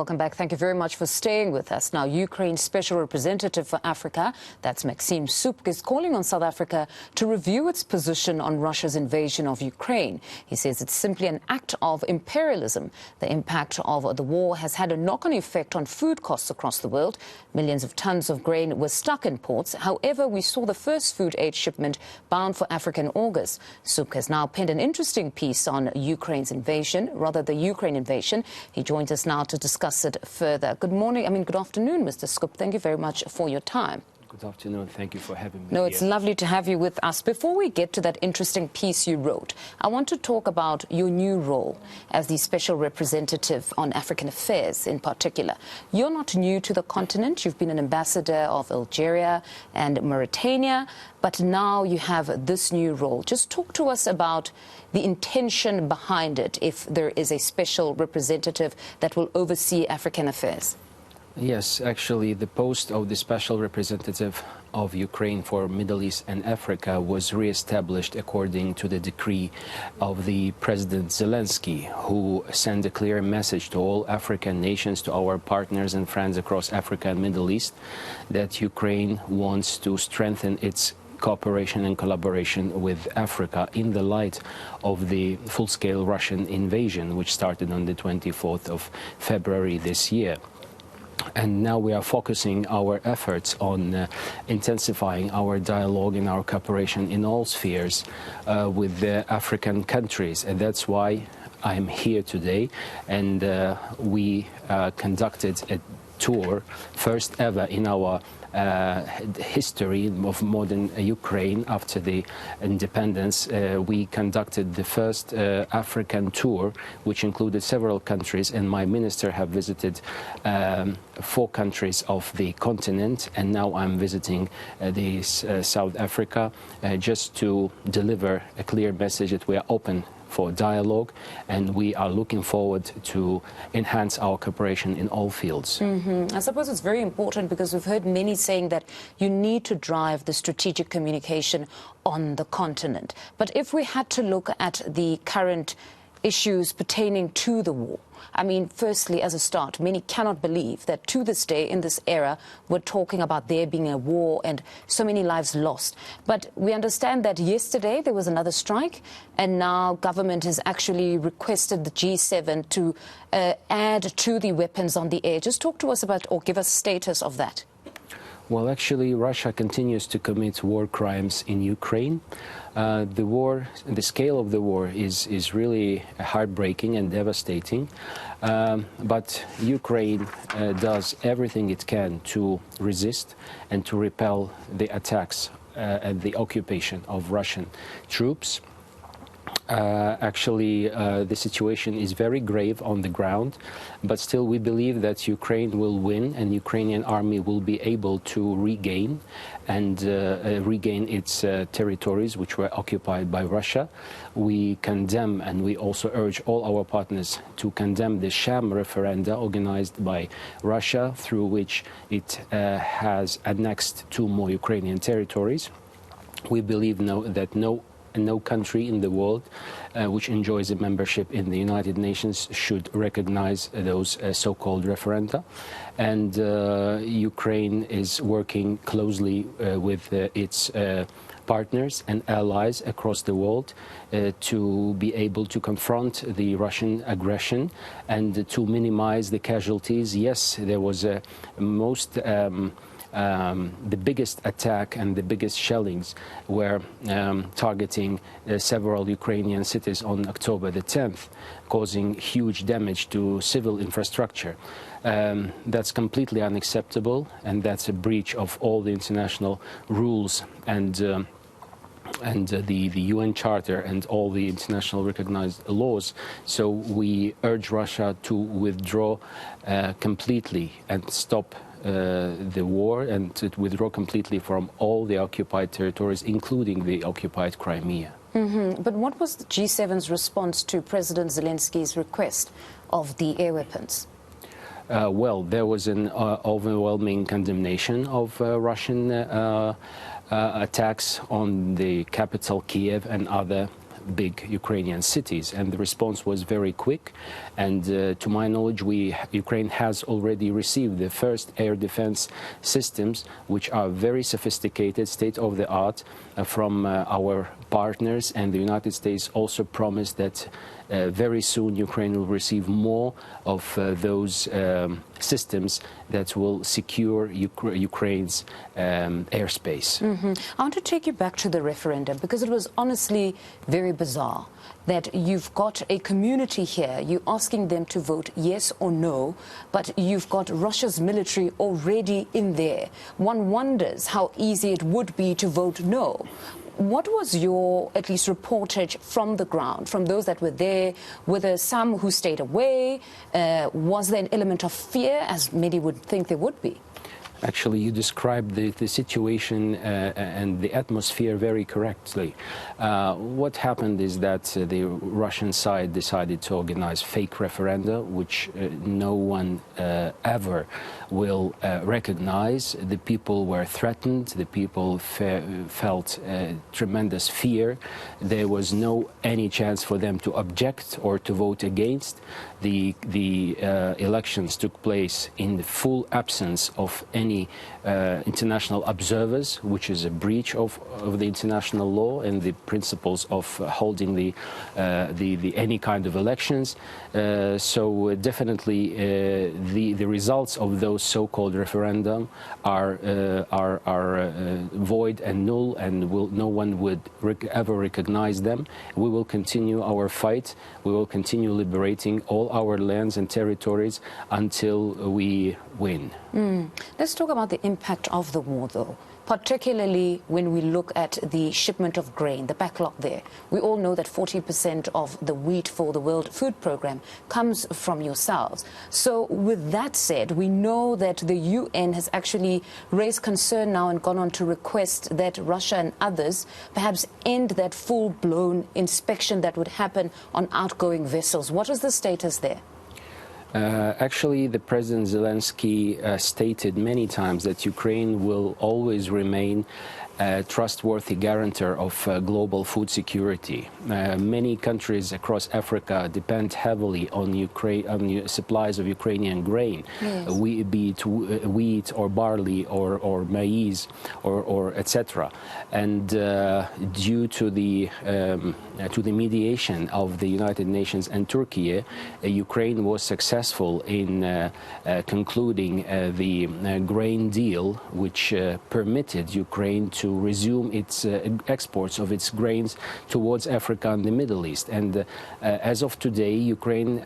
Welcome back. Thank you very much for staying with us. Now, Ukraine's Special Representative for Africa, that's Maksym Subkh, is calling on South Africa to review its position on Russia's invasion of Ukraine. He says it's simply an act of imperialism. The impact of the war has had a knock-on effect on food costs across the world. Millions of tons of grain were stuck in ports. However, we saw the first food aid shipment bound for Africa in August. Subkh has now penned an interesting piece on Ukraine's invasion, rather the Ukraine invasion. He joins us now to discuss it further. Good afternoon, Mr. Subkh. Thank you very much for your time. Good afternoon. Thank you for having me. No, it's lovely to have you with us. Before we get to that interesting piece you wrote, I want to talk about your new role as the Special Representative on African Affairs in particular. You're not new to the continent. You've been an ambassador of Algeria and Mauritania, but now you have this new role. Just talk to us about the intention behind it, if there is a special representative that will oversee African affairs. Yes, actually, the post of the Special Representative of Ukraine for Middle East and Africa was re-established according to the decree of the President Zelensky, who sent a clear message to all African nations, to our partners and friends across Africa and Middle East, that Ukraine wants to strengthen its cooperation and collaboration with Africa in the light of the full-scale Russian invasion, which started on the 24th of February this year. And now we are focusing our efforts on intensifying our dialogue and our cooperation in all spheres with the African countries. And that's why I'm here today. And we conducted a tour, first ever in our history of modern Ukraine after the independence. We conducted the first African tour, which included several countries, and my minister have visited 4 countries of the continent, and now I'm visiting South Africa just to deliver a clear message that we are open for dialogue, and we are looking forward to enhance our cooperation in all fields. I suppose it's very important because we've heard many saying that you need to drive the strategic communication on the continent. But if we had to look at the current issues pertaining to the war, I mean, firstly, as a start, many cannot believe that to this day, in this era, we're talking about there being a war and so many lives lost. But we understand that yesterday there was another strike, and now government has actually requested the G7 to add to the weapons on the air. Just talk to us about, or give us status of that. Well, actually, Russia continues to commit war crimes in Ukraine. The scale of the war is really heartbreaking and devastating. But Ukraine does everything it can to resist and to repel the attacks and the occupation of Russian troops. Actually, the situation is very grave on the ground, but still we believe that Ukraine will win and Ukrainian army will be able to regain its territories which were occupied by Russia. We condemn, and we also urge all our partners to condemn the sham referenda organized by Russia, through which it has annexed 2 more Ukrainian territories. We believe that no country in the world which enjoys a membership in the United Nations should recognize those so-called referenda. And Ukraine is working closely with its partners and allies across the world to be able to confront the Russian aggression and to minimize the casualties. Yes, there was the biggest attack and the biggest shellings were targeting several Ukrainian cities on October the 10th, causing huge damage to civil infrastructure. That's completely unacceptable, and that's a breach of all the international rules and the UN Charter and all the international recognized laws. So we urge Russia to withdraw completely and stop the war, and to withdraw completely from all the occupied territories, including the occupied Crimea. But what was the G7's response to President Zelensky's request of the air weapons? Well, there was an overwhelming condemnation of Russian attacks on the capital, Kiev, and other big Ukrainian cities, and the response was very quick. And to my knowledge, Ukraine has already received the first air defense systems, which are very sophisticated, state-of-the-art, from our partners. And the United States also promised that very soon Ukraine will receive more of those systems that will secure Ukraine's airspace. I want to take you back to the referendum, because it was honestly very bizarre that you've got a community here, you're asking them to vote yes or no, but you've got Russia's military already in there. One wonders how easy it would be to vote no. What was your, at least, reportage from the ground, from those that were there? Were there some who stayed away? Was there an element of fear, as many would think there would be? Actually, you described the situation and the atmosphere very correctly. What happened is that the Russian side decided to organize fake referenda, which no one ever will recognize. The people were threatened. The people felt tremendous fear. There was any chance for them to object or to vote against. The elections took place in the full absence of any international observers, which is a breach of the international law and the principles of holding any kind of elections. So definitely the results of those so-called referendum are void and null, and no one would ever recognize them. We will continue our fight. We will continue liberating all our lands and territories until we win. Let's talk about the impact of the war, though, particularly when we look at the shipment of grain, the backlog there. We all know that 40% of the wheat for the World Food Programme comes from yourselves. So with that said, we know that the UN has actually raised concern now and gone on to request that Russia and others perhaps end that full-blown inspection that would happen on outgoing vessels. What is the status there? Actually, the President Zelensky stated many times that Ukraine will always remain a trustworthy guarantor of global food security. Many countries across Africa depend heavily on supplies of Ukrainian grain, be it wheat or barley or maize or etc. And due to the mediation of the United Nations and Turkey, Ukraine was successful in concluding the grain deal, which permitted Ukraine to resume its exports of its grains towards Africa and the Middle East. And as of today, Ukraine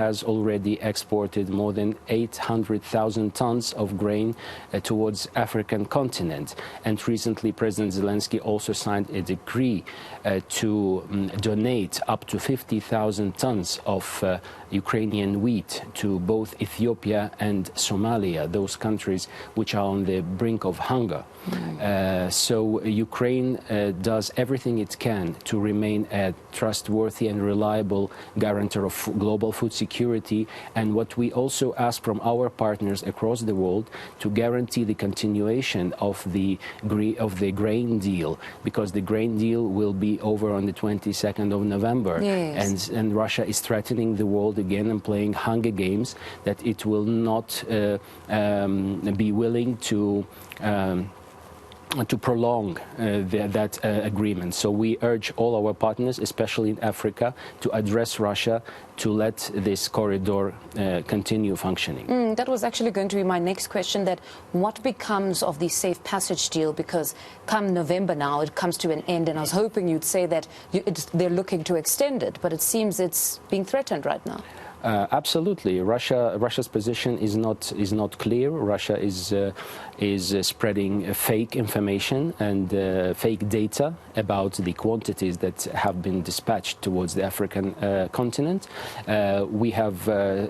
has already exported more than 800,000 tons of grain towards African continent. And recently, President Zelensky also signed a decree to donate up to 50,000 tons of Ukrainian wheat to both Ethiopia and Somalia, those countries which are on the brink of hunger. So Ukraine does everything it can to remain a trustworthy and reliable guarantor of global food security. And what we also ask from our partners across the world to guarantee the continuation of the grain deal, because the grain deal will be over on the 22nd of November. And Russia is threatening the world again and playing Hunger Games that it will not be willing to prolong that agreement. So we urge all our partners, especially in Africa, to address Russia to let this corridor continue functioning. That was actually going to be my next question, that what becomes of the safe passage deal? Because come November now, it comes to an end, and I was hoping you'd say that they're looking to extend it, but it seems it's being threatened right now. Absolutely, Russia's position is not clear. Russia is spreading fake information and fake data about the quantities that have been dispatched towards the African continent. We have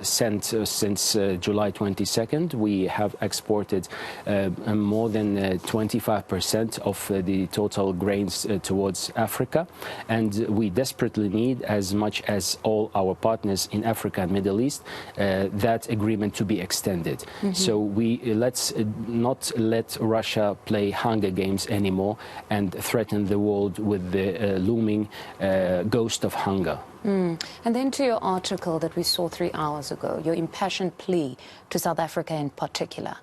sent since July 22nd. We have exported more than 25% of the total grains towards Africa, and we desperately need, as much as all our partners in Africa Africa and Middle East, that agreement to be extended. So let's not let Russia play Hunger Games anymore and threaten the world with the looming ghost of hunger. And then to your article that we saw 3 hours ago, your impassioned plea to South Africa in particular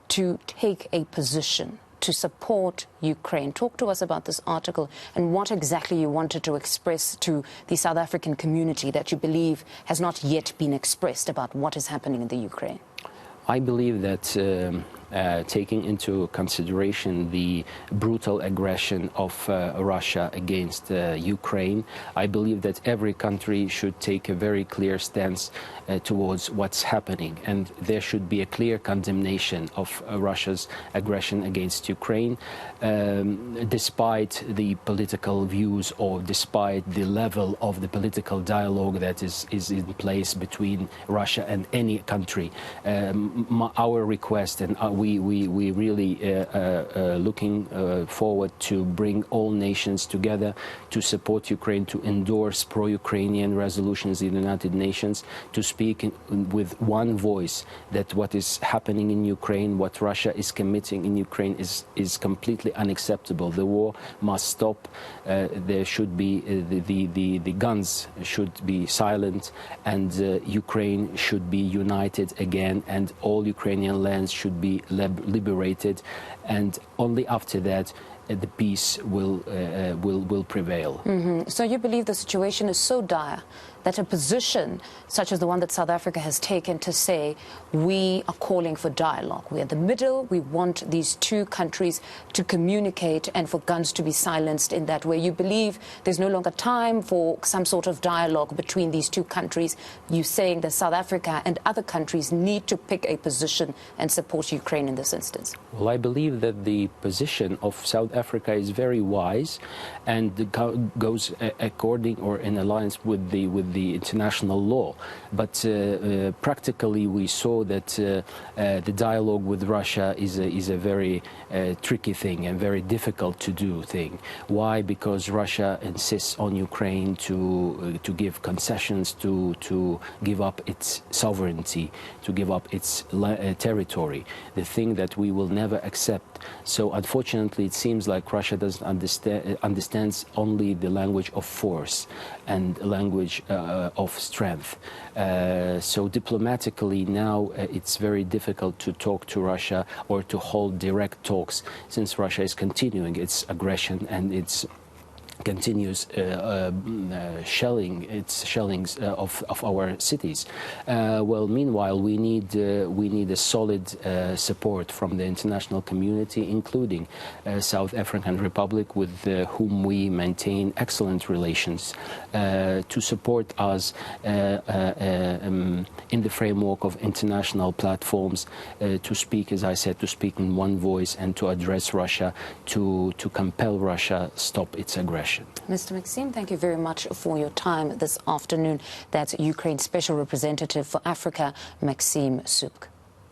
to take a position to support Ukraine. Talk to us about this article and what exactly you wanted to express to the South African community that you believe has not yet been expressed about what is happening in the Ukraine. I believe that taking into consideration the brutal aggression of Russia against Ukraine, I believe that every country should take a very clear stance towards what's happening, and there should be a clear condemnation of Russia's aggression against Ukraine, despite the political views or despite the level of the political dialogue that is in place between Russia and any country. Our request, and we really looking forward to bring all nations together to support Ukraine, to endorse pro-Ukrainian resolutions in the United Nations, to speak with one voice that what is happening in Ukraine, what Russia is committing in Ukraine is completely unacceptable. The war must stop. There should be the guns should be silent, and Ukraine should be united again, and all Ukrainian lands should be liberated, and only after that the peace will prevail. So you believe the situation is so dire that a position such as the one that South Africa has taken to say we are calling for dialogue, we're in the middle, we want these two countries to communicate and for guns to be silenced in that way. You believe there's no longer time for some sort of dialogue between these two countries. You're saying that South Africa and other countries need to pick a position and support Ukraine in this instance. Well, I believe that the position of South Africa is very wise and goes according or in alliance with the international law. But practically we saw that the dialogue with Russia is a very tricky thing and very difficult to do thing. Why? Because Russia insists on Ukraine to give concessions, to give up its sovereignty, to give up its territory, the thing that we will never accept. So unfortunately it seems like Russia doesn't understands only the language of force and language of strength. So diplomatically now it's very difficult to talk to Russia or to hold direct talks, since Russia is continuing its aggression and its continues shellings of our cities. Well, meanwhile, we need a solid support from the international community, including South African Republic, with whom we maintain excellent relations, to support us in the framework of international platforms, to speak, as I said, to speak in one voice and to address Russia, to compel Russia stop its aggression. Mr. Maksym, thank you very much for your time this afternoon. That's Ukraine's Special Representative for Africa, Maksym Subkh.